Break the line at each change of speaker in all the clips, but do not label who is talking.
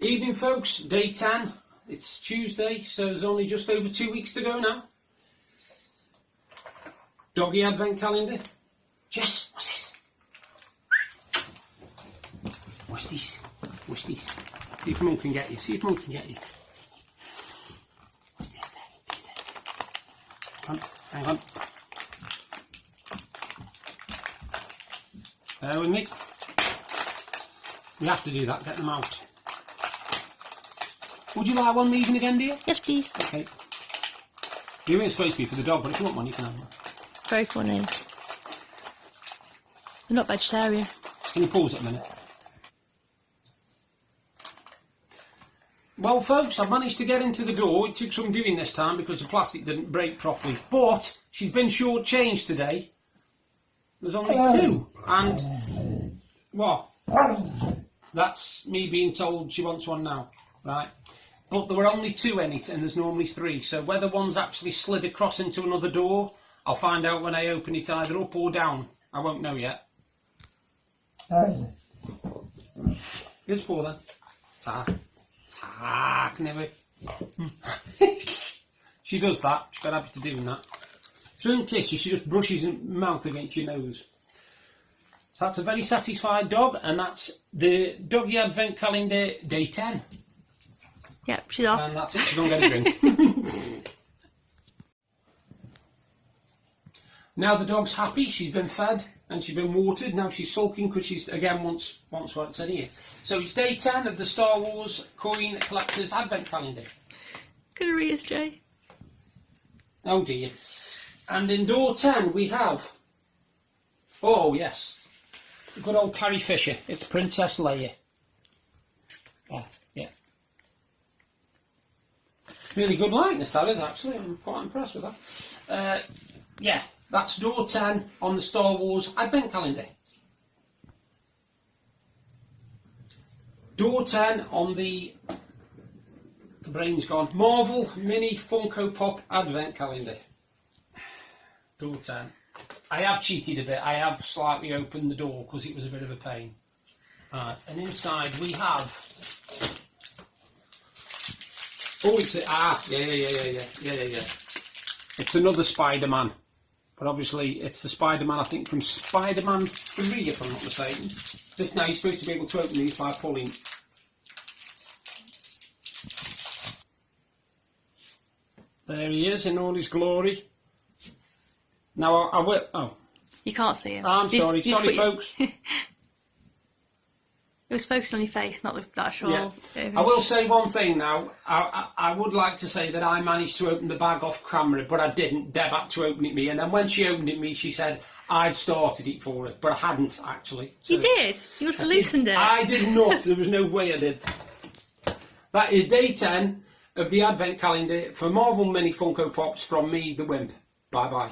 Evening folks, day 10. It's Tuesday, so there's only just over 2 weeks to go now. Doggy advent calendar. Jess, what's this? What's this? What's this? See if Mum can get you. See if Mum can get you. What's this there? Hang on. Bear with me. You have to do that, get them out. Would you like one leaving again, dear?
Yes, please.
Okay. You weren't supposed to be for the dog, but if you want one, you can have one.
Very funny. I'm not vegetarian.
Can you pause it a minute? Well, folks, I've managed to get into the door. It took some doing this time because the plastic didn't break properly. But she's been short-changed today. There's only two. And, what? That's me being told she wants one now. Right? But there were only two in it, and there's normally three. So whether one's actually slid across into another door, I'll find out when I open it either up or down. I won't know yet. Here's paw then. Tack, never. She does that. She's got habit to doing that. She doesn't kiss you, she just brushes her mouth against your nose. So that's a very satisfied dog, and that's the Doggy Advent Calendar Day 10.
Yep, she's off.
And that's it, she's going to get a drink. Now the dog's happy, she's been fed and she's been watered. Now she's sulking because she's, again, wants what it said here. So it's day 10 of the Star Wars Coin Collector's Advent Calendar.
Gonna read us, Jay.
Oh dear. And in door 10 we have, oh yes, good old Carrie Fisher. It's Princess Leia. Oh, yeah. Really good likeness that is, actually. I'm quite impressed with that. Yeah, that's door 10 on the Star Wars Advent Calendar. Door 10 on the brain's gone, Marvel Mini Funko Pop Advent Calendar. Door 10. I have cheated a bit. I have slightly opened the door because it was a bit of a pain. Right, and inside we have... Oh, it's a, yeah. It's another Spider-Man, but obviously it's the Spider-Man, I think, from Spider-Man 3, if I'm not mistaken. This now you're supposed to be able to open these by pulling. There he is in all his glory. Now I will. Oh,
you can't see him.
I'm sorry, folks.
It was focused on your face, not the actual...
Yeah. I will say one thing now. I would like to say that I managed to open the bag off camera, but I didn't. Deb had to open it me, and then when she opened it me, she said I'd started it for her, but I hadn't actually. So
you did? You must have loosened it.
I did not. There was no way I did. That is day 10 of the Advent Calendar for Marvel Mini Funko Pops from me, the Wimp. Bye-bye.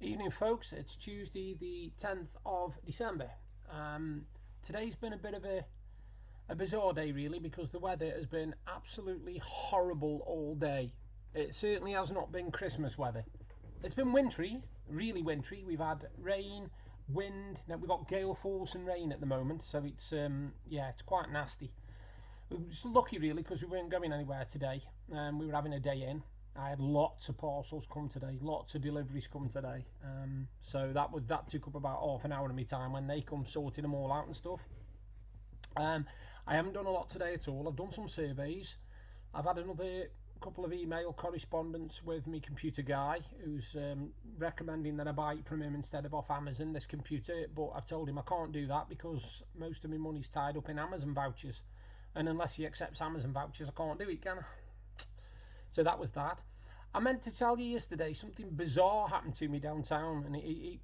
Evening folks, it's Tuesday the 10th of December. Today's been a bit of a bizarre day really, because the weather has been absolutely horrible all day. It certainly has not been Christmas weather. It's been wintry, really wintry. We've had rain, wind, now we've got gale force and rain at the moment, so it's yeah, it's quite nasty. We were just lucky really because we weren't going anywhere today. We were having a day in. I had lots of parcels come today, lots of deliveries come today. So that took up about half an hour of my time when they come sorting them all out and stuff. I haven't done a lot today at all. I've done some surveys. I've had another couple of email correspondence with my computer guy who's recommending that I buy it from him instead of off Amazon, this computer, but I've told him I can't do that because most of my money's tied up in Amazon vouchers, and unless he accepts Amazon vouchers I can't do it, can I? So that was that. I meant to tell you yesterday something bizarre happened to me downtown, and it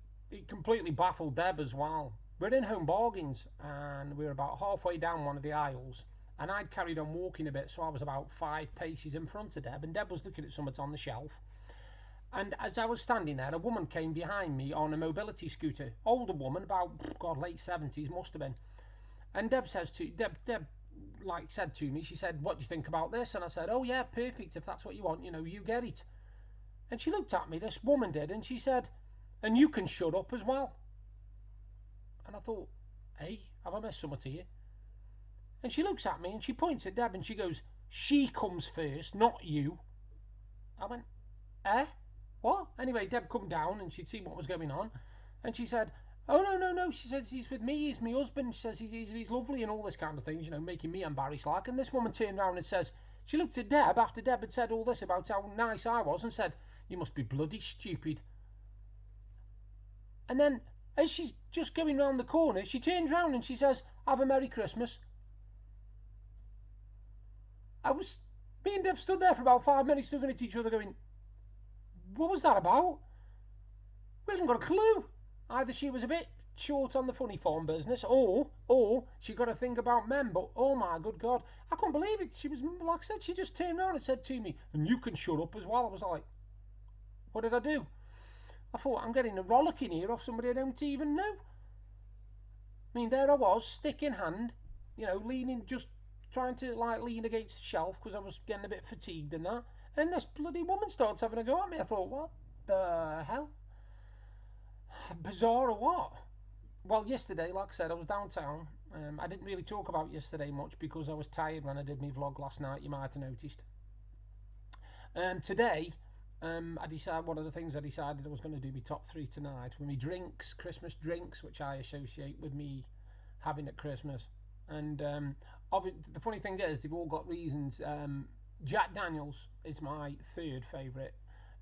completely baffled Deb as well. We're in Home Bargains and we're about halfway down one of the aisles, and I'd carried on walking a bit, so I was about 5 paces in front of Deb, and Deb was looking at something on the shelf. And as I was standing there, a woman came behind me on a mobility scooter, older woman, about late 70s must have been. And Deb said to me, she said, "What do you think about this?" And I said, "Oh yeah, perfect, if that's what you want, you get it." And she looked at me, this woman did, and she said, "And you can shut up as well." And I thought, hey, have I missed something here? And she looks at me and she points at Deb and she goes, "She comes first, not you." I went, eh? What? Anyway, Deb come down and she'd seen what was going on, and she said, "Oh no," she said, "he's with me, he's my husband." She says, he's lovely and all this kind of things, making me embarrassed like. And this woman turned around and says, she looked at Deb after Deb had said all this about how nice I was, and said, "You must be bloody stupid." And then, as she's just going round the corner, she turns round and she says, "Have a Merry Christmas." Me and Deb stood there for about 5 minutes looking at each other going, what was that about? We haven't got a clue. Either she was a bit short on the funny farm business, or she got a thing about men, but oh my good God, I couldn't believe it. She was, like I said, she just turned around and said to me, "And you can shut up as well." I was like, what did I do? I thought, I'm getting a rollicking here off somebody I don't even know. I mean, there I was, stick in hand, leaning, just trying to lean against the shelf because I was getting a bit fatigued and that. And this bloody woman starts having a go at me. I thought, what the hell? Bizarre or what? Well, yesterday, like I said, I was downtown. I didn't really talk about yesterday much because I was tired when I did my vlog last night, you might have noticed. Today, one of the things I decided I was going to do my top 3 tonight were my drinks, Christmas drinks, which I associate with me having at Christmas. And the funny thing is, they've all got reasons. Jack Daniels is my 3rd favourite,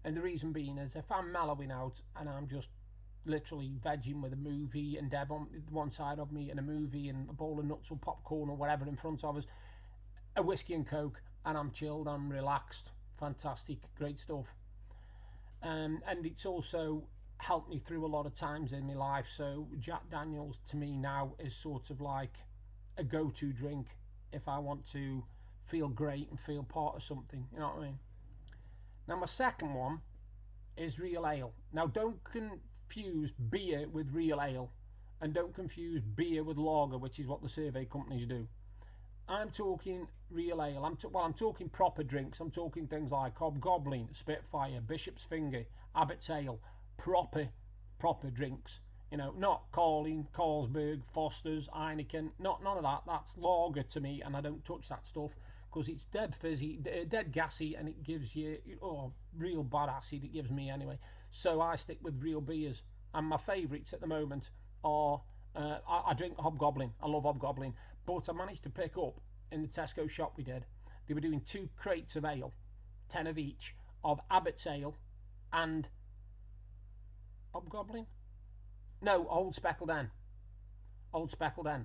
and the reason being is if I'm mellowing out and I'm just literally vegging with a movie and Deb on one side of me and a movie and a bowl of nuts or popcorn or whatever in front of us, a whiskey and coke, and I'm chilled, I'm relaxed, fantastic, great stuff. And it's also helped me through a lot of times in my life, so Jack Daniels to me now is sort of like a go-to drink if I want to feel great and feel part of something, you know what I mean? Now my second one is real ale. Now don't confuse beer with real ale, and don't confuse beer with lager, which is what the survey companies do. I'm talking real ale. I'm talking proper drinks. I'm talking things like Hobgoblin, Spitfire, Bishop's Finger, Abbott's Ale, proper drinks. Not Carling, Carlsberg, Foster's, Heineken, none of that. That's lager to me, and I don't touch that stuff because it's dead fizzy, dead gassy, and it gives you real bad acid. It gives me anyway. So I stick with real beers, and my favourites at the moment are I drink Hobgoblin. I love Hobgoblin, but I managed to pick up in the Tesco shop we did. They were doing 2 crates of ale, 10 of each, of Abbott's Ale and Hobgoblin. No, Old Speckled Hen,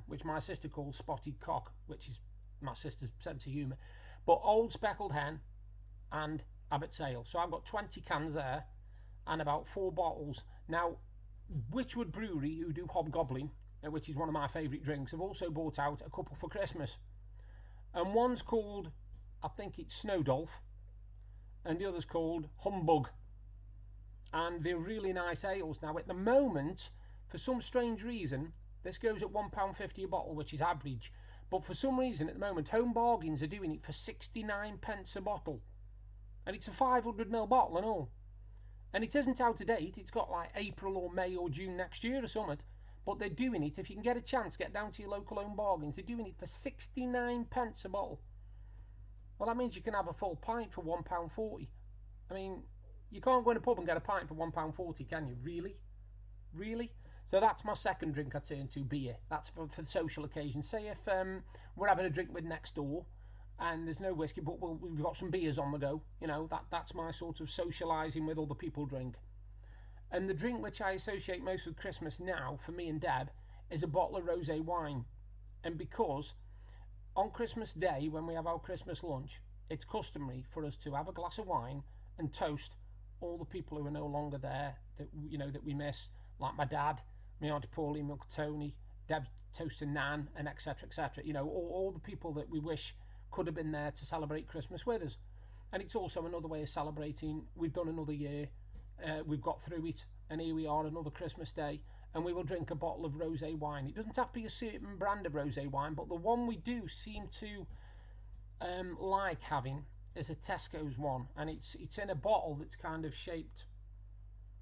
which my sister calls Spotted Cock, which is my sister's sense of humour. But Old Speckled Hen and Abbott's Ale. So I've got 20 cans there and about 4 bottles. Now, Witchwood Brewery, who do Hobgoblin, which is one of my favourite drinks, have also bought out a couple for Christmas. And one's called, I think it's Snowdolph, and the other's called Humbug. And they're really nice ales. Now, at the moment, for some strange reason, this goes at £1.50 a bottle, which is average. But for some reason, at the moment, Home Bargains are doing it for 69p a bottle. And it's a 500ml bottle and all. And it isn't out of date. It's got like April or May or June next year or something. But they're doing it. If you can get a chance, get down to your local Home Bargains. They're doing it for 69p a bottle. Well, that means you can have a full pint for £1.40. I mean, you can't go in a pub and get a pint for £1.40, can you? Really? So that's my second drink I turn to, beer. That's for social occasions. Say if we're having a drink with next door and there's no whiskey, but we've got some beers on the go. You know, that's my sort of socialising with other people drink. And the drink which I associate most with Christmas now, for me and Deb, is a bottle of rosé wine. And because on Christmas Day, when we have our Christmas lunch, it's customary for us to have a glass of wine and toast all the people who are no longer there, that that we miss, like my dad, my Auntie Pauline, my Uncle Tony, Deb toasting Nan, and etc. etc. All the people that we wish could have been there to celebrate Christmas with us. And it's also another way of celebrating. We've done another year, we've got through it, and here we are, another Christmas Day, and we will drink a bottle of rosé wine. It doesn't have to be a certain brand of rosé wine, but the one we do seem to like having is a Tesco's one, and it's in a bottle that's kind of shaped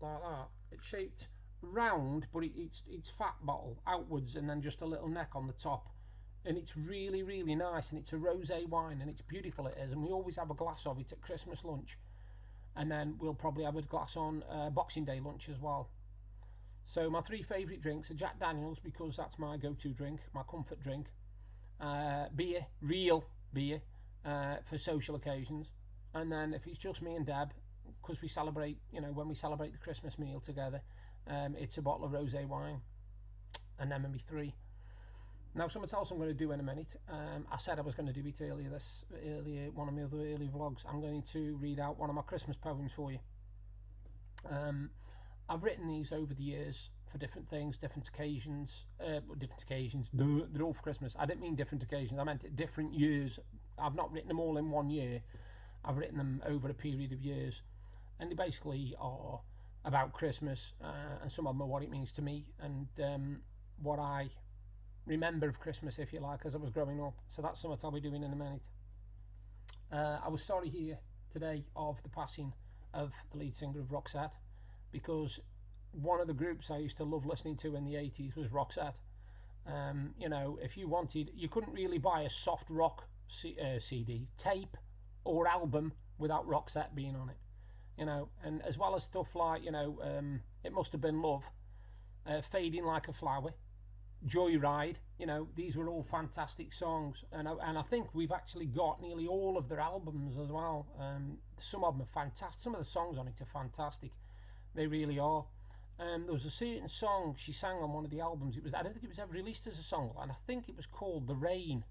like that. It's shaped round, but it's fat bottle outwards, and then just a little neck on the top, and it's really, really nice, and it's a rosé wine, and it's beautiful, it is. And we always have a glass of it at Christmas lunch, and then we'll probably have a glass on Boxing Day lunch as well. So my three favourite drinks are Jack Daniels, because that's my go-to drink, my comfort drink, beer, real beer, for social occasions, and then if it's just me and Deb, because we celebrate, when we celebrate the Christmas meal together, it's a bottle of rosé wine. And then maybe three. Now, something else I'm going to do in a minute. I said I was going to do it earlier, one of my other early vlogs. I'm going to read out one of my Christmas poems for you. I've written these over the years for different things, different occasions. They're all for Christmas. I didn't mean different occasions. I meant different years. I've not written them all in one year. I've written them over a period of years, and they basically are about Christmas, and some of them are what it means to me, and what I remember of Christmas, if you like, as I was growing up. So that's something I'll be doing in a minute. I was sorry here today of the passing of the lead singer of Roxette, because one of the groups I used to love listening to in the 80s was Roxette. If you wanted, you couldn't really buy a soft rock CD, tape, or album without Roxette being on it. And as well as stuff like, It Must Have Been Love, Fading Like a Flower, Joyride, these were all fantastic songs, and I think we've actually got nearly all of their albums as well. Some of them are fantastic. Some of the songs on it are fantastic. They really are. There was a certain song she sang on one of the albums. I don't think it was ever released as a song, and I think it was called The Rain.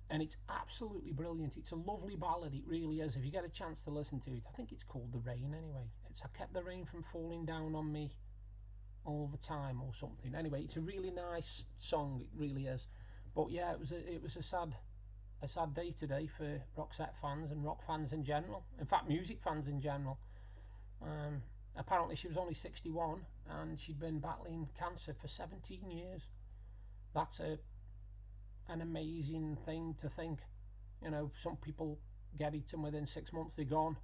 And it's absolutely brilliant. It's a lovely ballad, it really is. If you get a chance to listen to it, I think it's called The Rain anyway. I kept the rain from falling down on me all the time, or something. Anyway, it's a really nice song, it really is. But yeah, it was a sad day today for Roxette fans and rock fans in general. In fact, music fans in general. Apparently she was only 61, and she'd been battling cancer for 17 years. That's an amazing thing to think. Some people get it and within 6 months they're gone.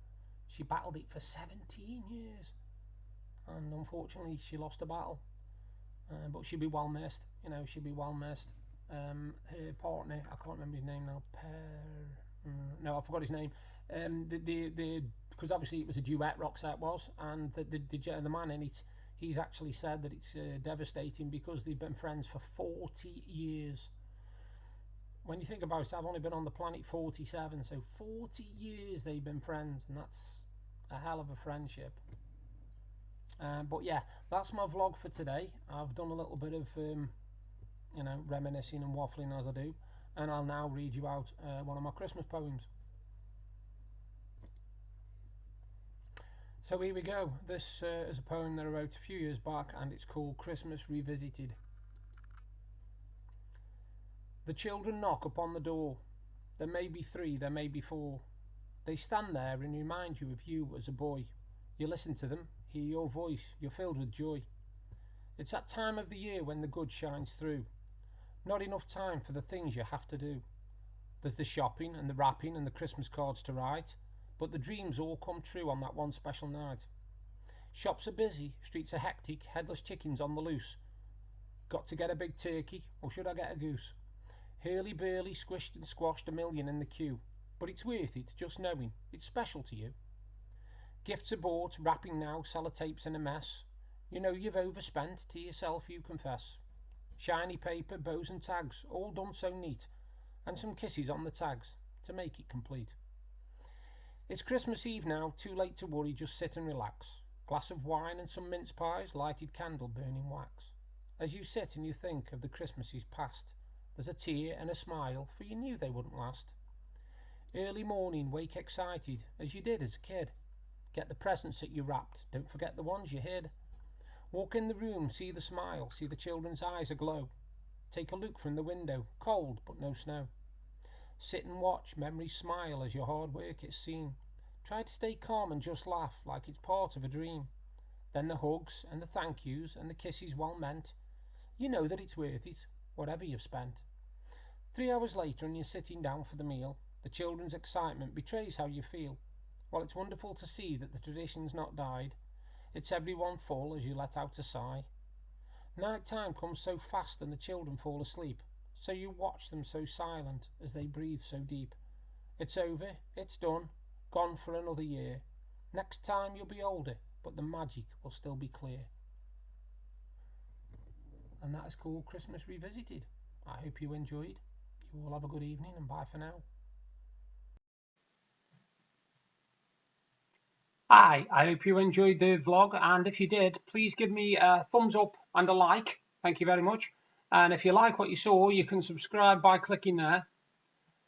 She battled it for 17 years, and unfortunately she lost the battle. But she'll be well missed. She'll be well missed. Her partner, I can't remember his name now. No, I forgot his name. Because obviously it was a duet, Roxette was, and the man in it, he's actually said that it's devastating because they've been friends for 40 years. When you think about it, I've only been on the planet 47, so 40 years they've been friends, and that's a hell of a friendship. But yeah, that's my vlog for today. I've done a little bit of reminiscing and waffling as I do, and I'll now read you out one of my Christmas poems. So here we go. This is a poem that I wrote a few years back, and it's called Christmas Revisited. The children knock upon the door. There may be 3, there may be 4. They stand there and remind you of you as a boy. You listen to them, hear your voice, you're filled with joy. It's that time of the year when the good shines through. Not enough time for the things you have to do. There's the shopping and the wrapping and the Christmas cards to write, but the dreams all come true on that one special night. Shops are busy, streets are hectic, headless chickens on the loose. Got to get a big turkey, or should I get a goose? Hurly-burly, squished and squashed, a million in the queue. But it's worth it, just knowing it's special to you. Gifts are bought, wrapping now, sellotapes in a mess. You know you've overspent, to yourself you confess. Shiny paper, bows and tags, all done so neat, and some kisses on the tags to make it complete. It's Christmas Eve now, too late to worry, just sit and relax. Glass of wine and some mince pies, lighted candle burning wax. As you sit and you think of the Christmases past, there's a tear and a smile, for you knew they wouldn't last. Early morning, wake excited, as you did as a kid. Get the presents that you wrapped, don't forget the ones you hid. Walk in the room, see the smile, see the children's eyes aglow. Take a look from the window, cold but no snow. Sit and watch, memories smile as your hard work is seen. Try to stay calm and just laugh like it's part of a dream. Then the hugs and the thank yous and the kisses well meant. You know that it's worth it, whatever you've spent. 3 hours later and you're sitting down for the meal. The children's excitement betrays how you feel. While it's wonderful to see that the tradition's not died, it's everyone full as you let out a sigh. Night time comes so fast and the children fall asleep, so you watch them so silent as they breathe so deep. It's over, it's done, gone for another year. Next time you'll be older, but the magic will still be clear. And that is called Christmas Revisited. I hope you enjoyed. You all have a good evening and bye for now. Hi, I hope you enjoyed the vlog, and if you did, please give me a thumbs up and a like. Thank you very much. And if you like what you saw, you can subscribe by clicking there.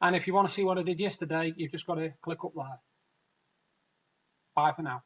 And if you want to see what I did yesterday, you've just got to click up there. Bye for now.